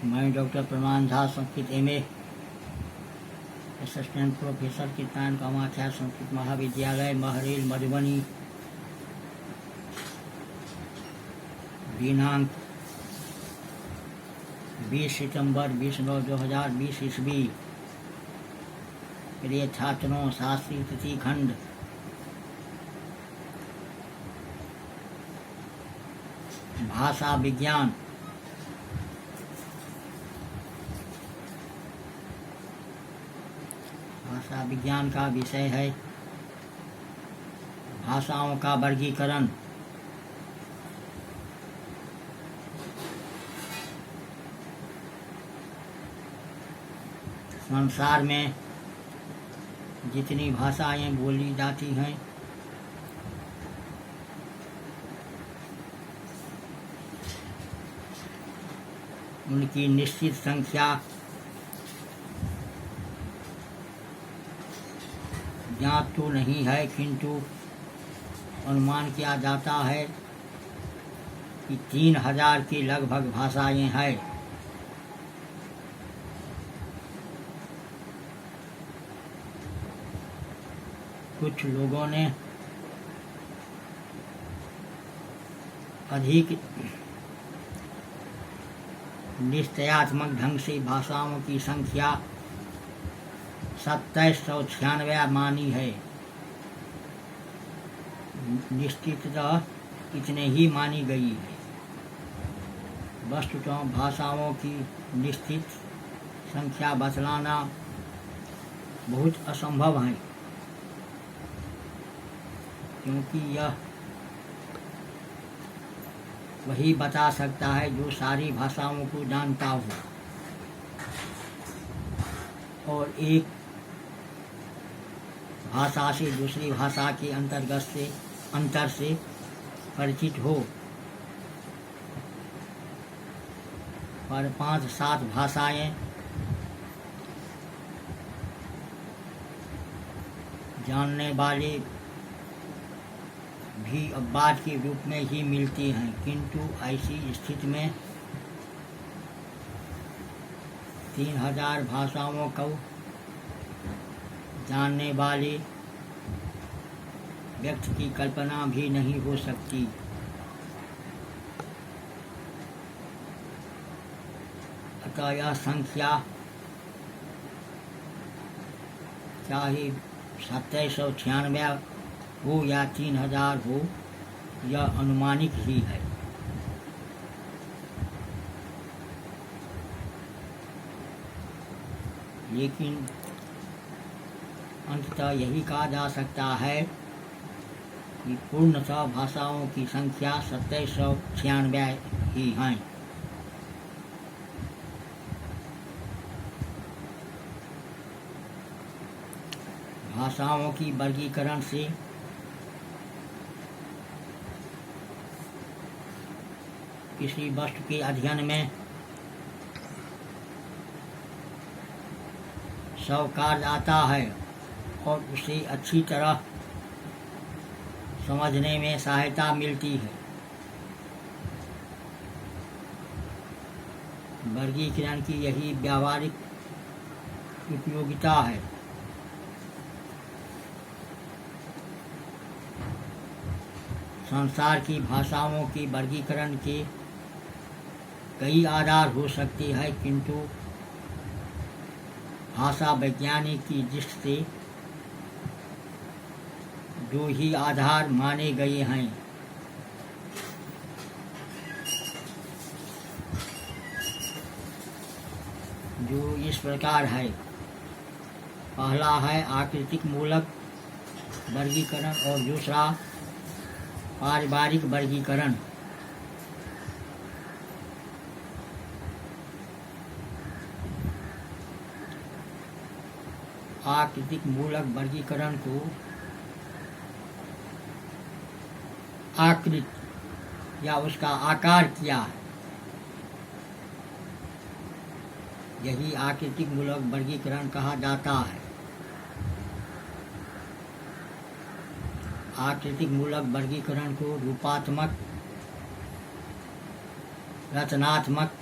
मैं डॉक्टर प्रमाण Jha, Sanskrit MA, assistant professor कीर्तन कामाख्या संस्कृत महाविद्यालय महरेल मधुबनी। दिनांक 20 सितंबर 20/9/2020 ईस्वी। प्रिय छात्रों, शास्त्री तिथि खंड भाषा विज्ञान। भाषा विज्ञान का विषय है भाषाओं का वर्गीकरण। संसार में जितनी भाषाएं बोली जाती हैं उनकी निश्चित संख्या ज्ञात तो नहीं है, किंतु अनुमान किया जाता है कि 3000 की लगभग भाषाएं हैं। कुछ लोगों ने अधिक निश्चयात्मक ढंग से भाषाओं की संख्या 2796 मानी है। निश्चिततः इतने ही मानी गई है। वस्तुतः भाषाओं की निश्चित संख्या बतलाना बहुत असंभव है, क्योंकि यह वही बता सकता है जो सारी भाषाओं को जानता हो और एक भाषा से दूसरी भाषा के अंतर से परिचित हो। पर 5-7 भाषाएं जानने वाले भी अपवाद के रूप में ही मिलती हैं, किंतु ऐसी स्थिति में 3000 भाषाओं को जानने वाले व्यक्ति की कल्पना भी नहीं हो सकती। अतः यह संख्या चाहे 2796 हो या 3000 हो, यह अनुमानिक ही है। लेकिन अंततः यही कहा जा सकता है कि पूर्णतः भाषाओं की संख्या 2796 ही हैं। भाषाओं की वर्गीकरण से किसी वस्तु के अध्ययन में कार्य आता है और उसे अच्छी तरह समझने में सहायता मिलती है। वर्गीकरण की यही व्यावहारिक उपयोगिता है। संसार की भाषाओं के वर्गीकरण के कई आधार हो सकते हैं, किंतु भाषा वैज्ञानिक की दृष्टि से 2 ही आधार माने गए हैं। जो इस प्रकार है। पहला है आकृतिक मूलक वर्गीकरण और दूसरा पारिवारिक वर्गीकरण। आकृतिक मूलक वर्गीकरण को आकृति या उसका आकार क्या है, यही आकृतिक मूलक वर्गीकरण कहा जाता है। आकृतिक मूलक वर्गीकरण को रूपात्मक, रचनात्मक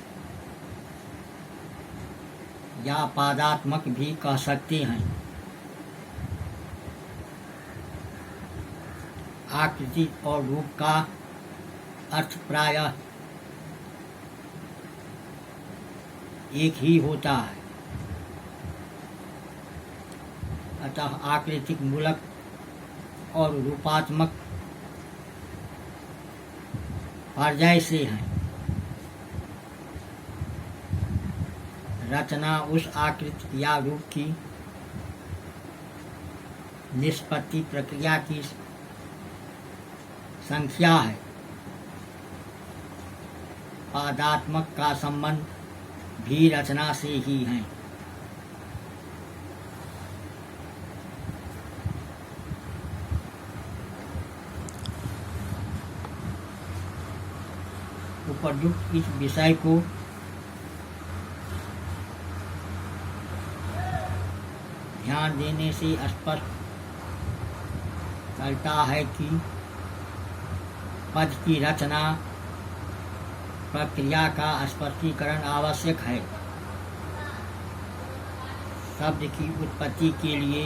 या पादात्मक भी कह सकते हैं। आकृति और रूप का अर्थ प्रायः एक ही होता है, अतः आकृतिक मूलक और रूपात्मक पर्याय से हैं। रचना उस आकृति या रूप की निष्पत्ति प्रक्रिया की संख्या है। पादात्मक का संबंध भी रचना से ही है। उपयुक्त इस विषय को ध्यान देने से स्पष्ट करता है कि पद की रचना प्रक्रिया का स्पष्टीकरण आवश्यक है। शब्द की उत्पत्ति के लिए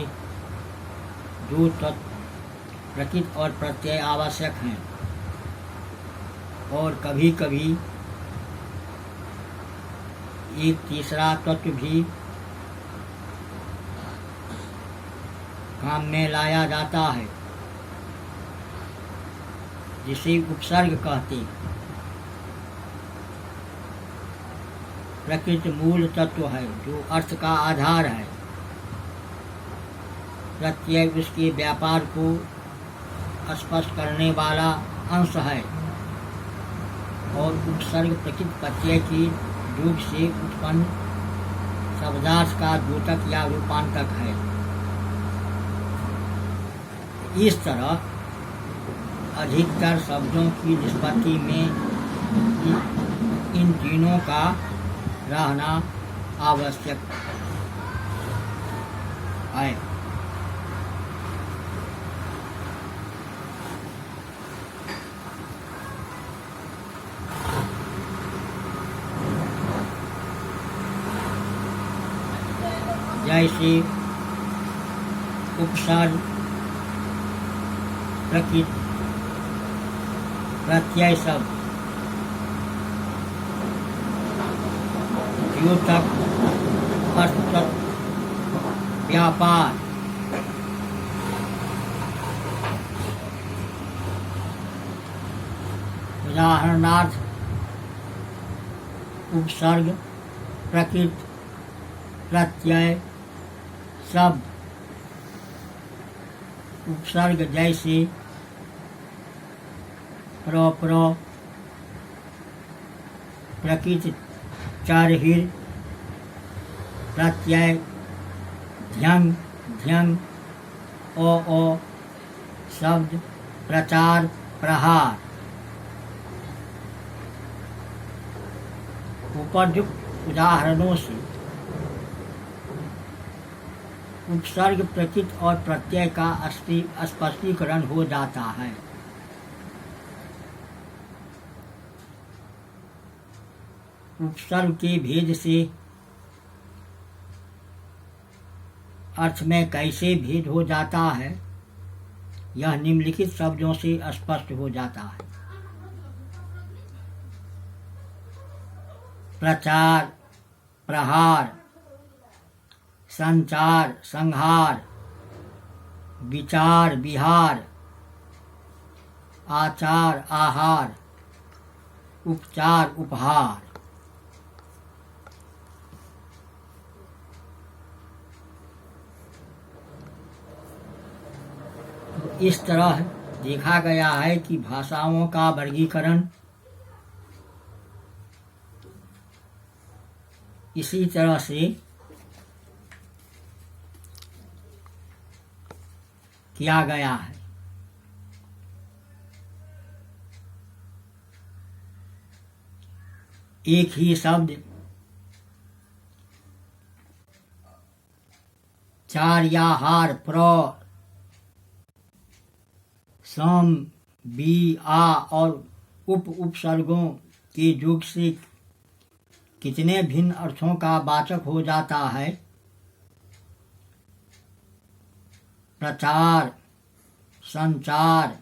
दो तत्व प्रकृति और प्रत्यय आवश्यक हैं, और कभी कभी एक तीसरा तत्व भी काम में लाया जाता है, जिसे उपसर्ग कहते हैं। प्रकृति मूल तत्व है जो अर्थ का आधार है। प्रत्यय उसके व्यापार को स्पष्ट करने वाला अंश है, और उपसर्ग प्रकृति प्रत्यय के योग से उत्पन्न शब्दार्थ का द्योतक या रूपांतक है। इस तरह अधिकतर शब्दों की निष्पत्ति में इन तीनों का रहना आवश्यक है। जैसे उपसर्ग प्रकृति प्रत्यय शब्द द्योतक अर्थतत्व व्यापार उदाहरणार्थ उपसर्ग प्रकृति प्रत्यय शब्द। उपसर्ग जैसे प्र प्रकृति चारहिर प्रत्यय ध्यंग ध्यंग ओ शब्द प्रचार प्रहार। उपयुक्त उदाहरणों से उपसर्ग प्रकृति और प्रत्यय का स्पष्टीकरण हो जाता है। उपसर्ग के भेद से अर्थ में कैसे भेद हो जाता है, यह निम्नलिखित शब्दों से स्पष्ट हो जाता है। प्रचार प्रहार, संचार संहार, विचार विहार, आचार आहार, उपचार उपहार। इस तरह देखा गया है कि भाषाओं का वर्गीकरण इसी तरह से किया गया है। एक ही शब्द चार या हार प्र सम बी आ और उपसर्गों के योग से कितने भिन्न अर्थों का वाचक हो जाता है। प्रचार, संचार,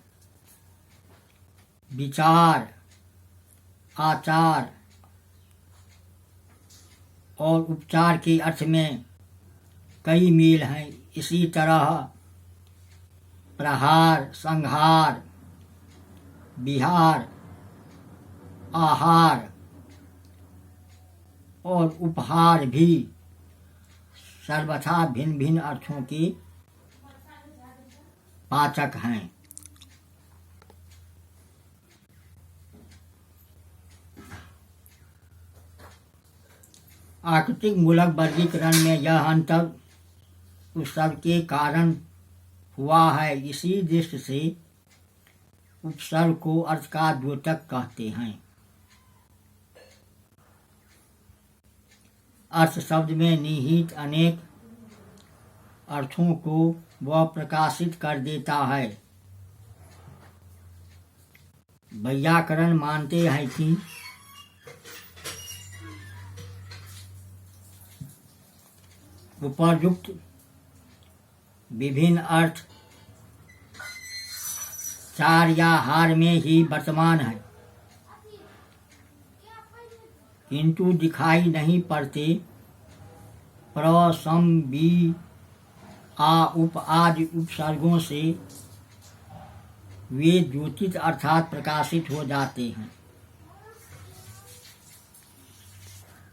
विचार, आचार और उपचार के अर्थ में कई मेल हैं। इसी तरह प्रहार, संहार, विहार, आहार और उपहार भी सर्वथा भिन्न भिन्न अर्थों के वाचक हैं। आकृतिक मूलक वर्गीकरण में यह अंतर उपसर्ग के कारण हुआ है। इसी दृष्टि से उपसर्ग को अर्थ का द्योतक कहते हैं। अर्थ शब्द में निहित अनेक अर्थों को वह प्रकाशित कर देता है। वैयाकरण मानते हैं कि उपयुक्त विभिन्न अर्थ चार या हार में ही वर्तमान है, किंतु दिखाई नहीं पड़ते। प्र, सम, बी, आ, उप आदि उपसर्गों से वे द्योतित अर्थात प्रकाशित हो जाते हैं।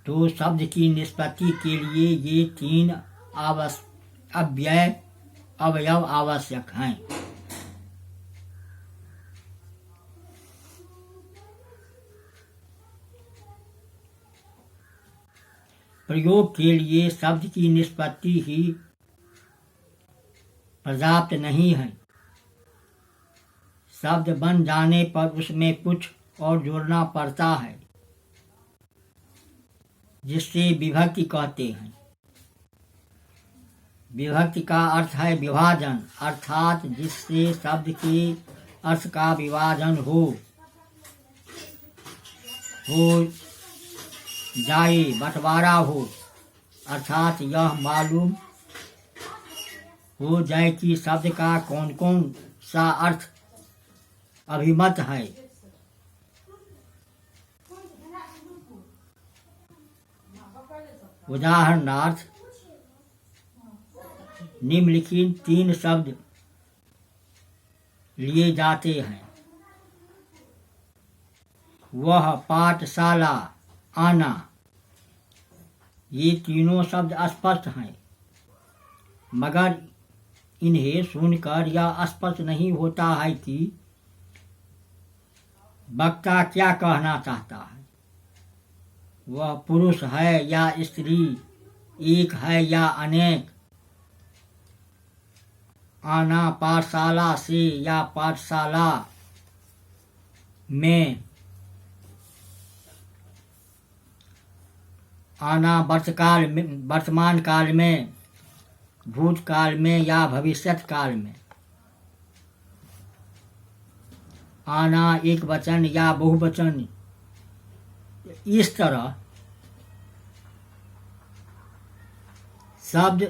तो शब्द की निष्पत्ति के लिए ये तीन अवयव आवश्यक हैं। प्रयोग के लिए शब्द की निष्पत्ति ही पर्याप्त नहीं है। शब्द बन जाने पर उसमें कुछ और जोड़ना पड़ता है, जिससे विभक्ति कहते हैं। विभक्ति का अर्थ है विभाजन, अर्थात जिससे शब्द के अर्थ का विभाजन हो जाए, बंटवारा हो, अर्थात यह मालूम हो जाए कि शब्द का कौन कौन सा अर्थ अभिमत है। उदाहरणार्थ निम्नलिखित तीन शब्द लिए जाते हैं। वह, पाठशाला, आना। ये तीनों शब्द स्पष्ट हैं, मगर इन्हें सुनकर यह स्पष्ट नहीं होता है कि वक्ता क्या कहना चाहता है। वह पुरुष है या स्त्री, एक है या अनेक, आना पाठशाला से या पाठशाला में, आना वर्तमान काल में, भूतकाल में या भविष्यत काल में, आना एक वचन या बहुवचन। इस तरह शब्द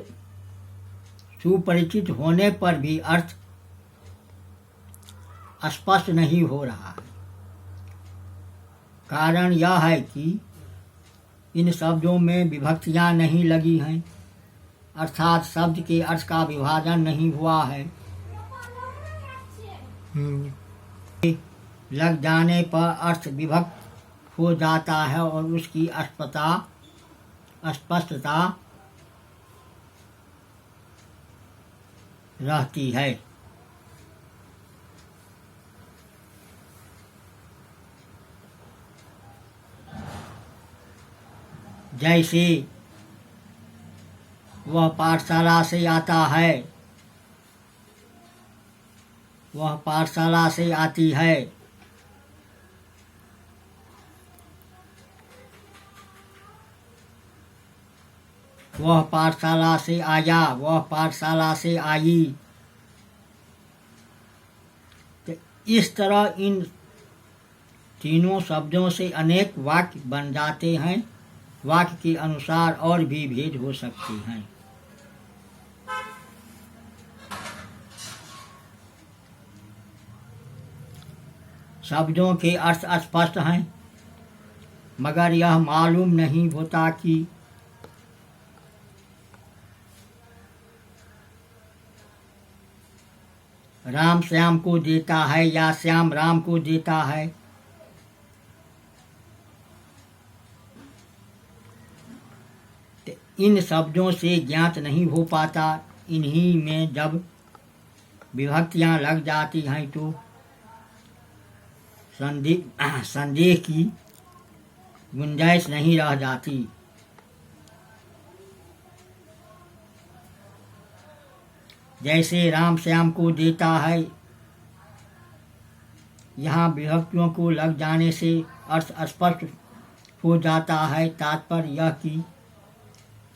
सुपरिचित होने पर भी अर्थ स्पष्ट नहीं हो रहा है। कारण यह है कि इन शब्दों में विभक्तियां नहीं लगी हैं, अर्थात शब्द के अर्थ का विभाजन नहीं हुआ है। लग जाने पर अर्थ विभक्त हो जाता है और उसकी स्पष्टता रहती है। जैसे वह पाठशाला से आता है, वह पाठशाला से आती है। वह पाठशाला से आया, वह पाठशाला से आई। तो इस तरह इन तीनों शब्दों से अनेक वाक्य बन जाते हैं वाक्य के अनुसार और भी भेद हो सकते हैं। शब्दों के अर्थ स्पष्ट हैं, मगर यह मालूम नहीं होता कि राम श्याम को देता है या श्याम राम को देता है। इन शब्दों से ज्ञात नहीं हो पाता। इन्हीं में जब विभक्तियां लग जाती हैं तो संदेह की गुंजाइश नहीं रह जाती। जैसे राम श्याम को देता है, यहाँ विभक्तियों को लग जाने से अर्थ स्पष्ट हो जाता है। तात्पर्य यह कि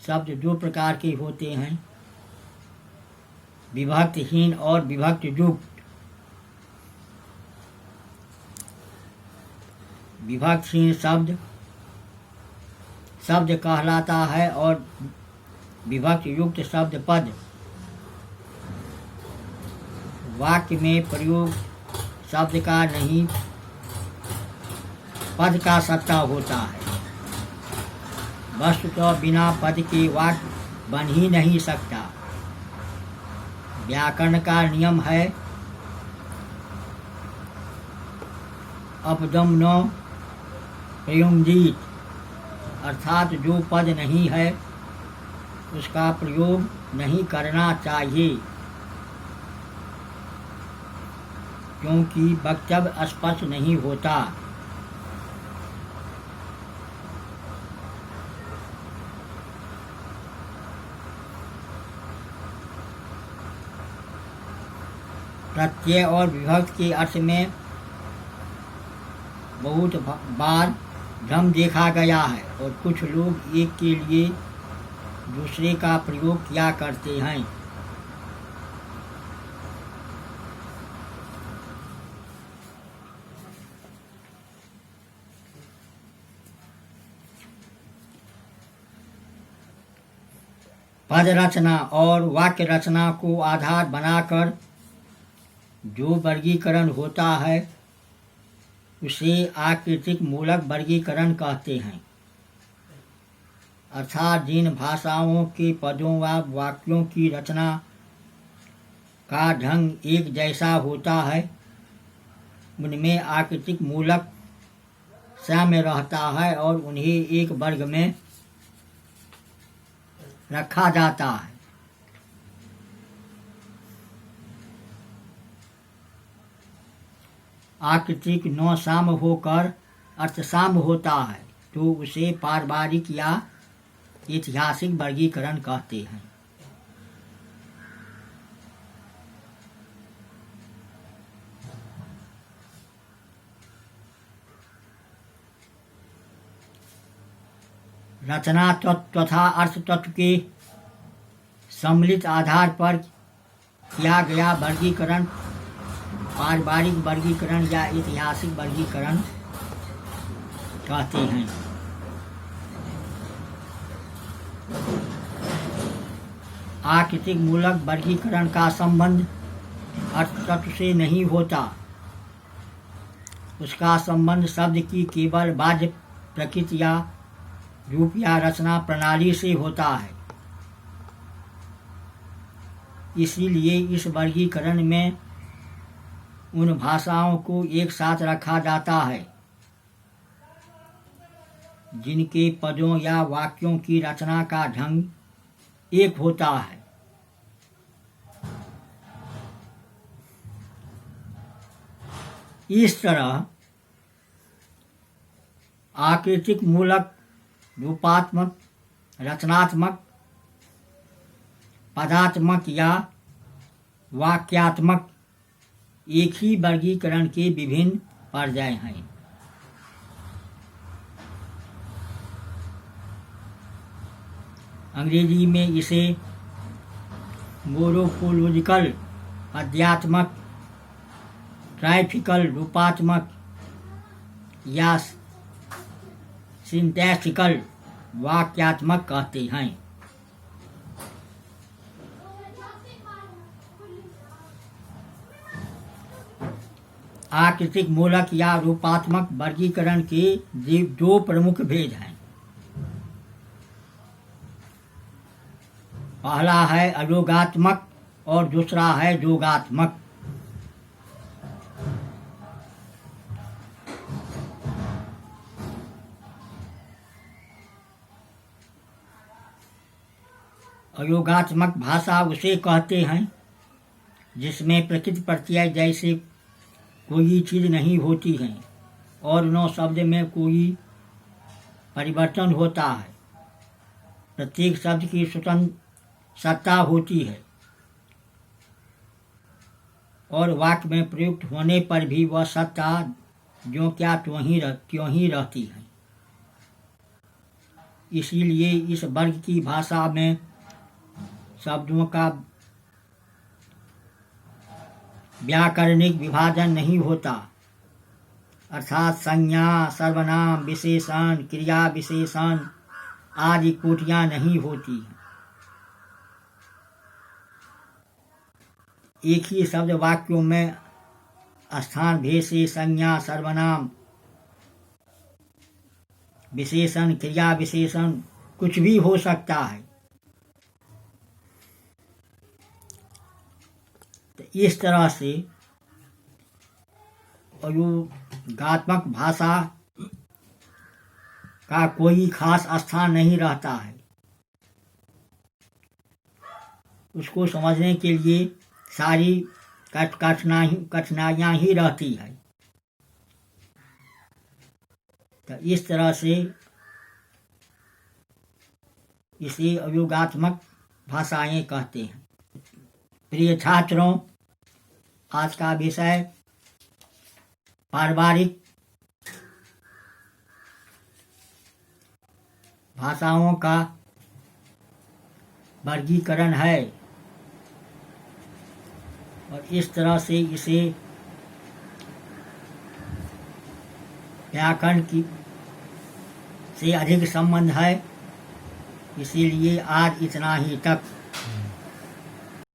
शब्द दो प्रकार के होते हैं, विभक्तिहीन और विभक्ति युक्त। विभक्तिहीन शब्द कहलाता है और विभक्ति युक्त शब्द पद। वाक्य में प्रयोग शब्द का नहीं, पद का सत्ता होता है। वस्तुतः बिना पद के वाक्य बन ही नहीं सकता। व्याकरण का नियम है, अपदम न प्रयुंजीत, अर्थात जो पद नहीं है उसका प्रयोग नहीं करना चाहिए, क्योंकि वक्तव्य स्पष्ट नहीं होता। प्रत्यय और विभक्ति के अर्थ में बहुत बार भ्रम देखा गया है और कुछ लोग एक के लिए दूसरे का प्रयोग किया करते हैं। पद रचना और वाक्य रचना को आधार बनाकर जो वर्गीकरण होता है उसे आकृतिक मूलक वर्गीकरण कहते हैं। अर्थात जिन भाषाओं के पदों व वाक्यों की रचना का ढंग एक जैसा होता है उनमें आकृतिक मूलक साम्य रहता है और उन्हें एक वर्ग में रखा जाता है। आकृतिक नौ साम होकर अर्थसाम होता है तो उसे पारिवारिक या ऐतिहासिक वर्गीकरण कहते हैं। रचना तत्व तथा अर्थ तत्व के सम्मिलित आधार पर किया गया वर्गीकरण पारिवारिक वर्गीकरण या ऐतिहासिक वर्गीकरण कहते हैं। आकृतिक मूलक वर्गीकरण का संबंध अर्थ तत्व से नहीं होता, उसका संबंध शब्द की केवल बाह्य प्रकृति या रूप या रचना प्रणाली से होता है। इसीलिए इस वर्गीकरण में उन भाषाओं को एक साथ रखा जाता है जिनके पदों या वाक्यों की रचना का ढंग एक होता है। इस तरह आकृतिक मूलक, रूपात्मक, रचनात्मक, पदात्मक या वाक्यात्मक एक ही वर्गीकरण के विभिन्न पर्याय हैं। अंग्रेजी में इसे मोरोफोलॉजिकल पद्यात्मक, ग्राफिकल रूपात्मक या सिंटैक्टिकल वाक्यात्मक कहते हैं। आकृतिक मूलक या रूपात्मक वर्गीकरण के दो प्रमुख भेद हैं। पहला है अयोगात्मक और दूसरा है योगात्मक। अयोगात्मक भाषा उसे कहते हैं जिसमें प्रकृति प्रत्यय जैसे कोई चीज नहीं होती है और न शब्द में कोई परिवर्तन होता है। प्रत्येक शब्द की स्वतंत्र सत्ता होती है और वाक्य में प्रयुक्त होने पर भी वह सत्ता जो क्या त्यों ही रहती है। इसीलिए इस वर्ग की भाषा में शब्दों का व्याकरणिक विभाजन नहीं होता, अर्थात संज्ञा, सर्वनाम, विशेषण, क्रिया विशेषण आदि कोटियां नहीं होती। एक ही शब्द वाक्यों में स्थान भेद से संज्ञा, सर्वनाम, विशेषण, क्रिया विशेषण कुछ भी हो सकता है। तो इस तरह से अयोगात्मक भाषा का कोई खास स्थान नहीं रहता है। उसको समझने के लिए सारी कठिनाइयाँ ही रहती है। तो इस तरह से इसे अयोगात्मक भाषाएं कहते हैं। प्रिय छात्रों, आज का विषय पारिवारिक भाषाओं का वर्गीकरण है और इस तरह से इसे व्याकरण की से अधिक संबंध है। इसीलिए आज इतना ही तक।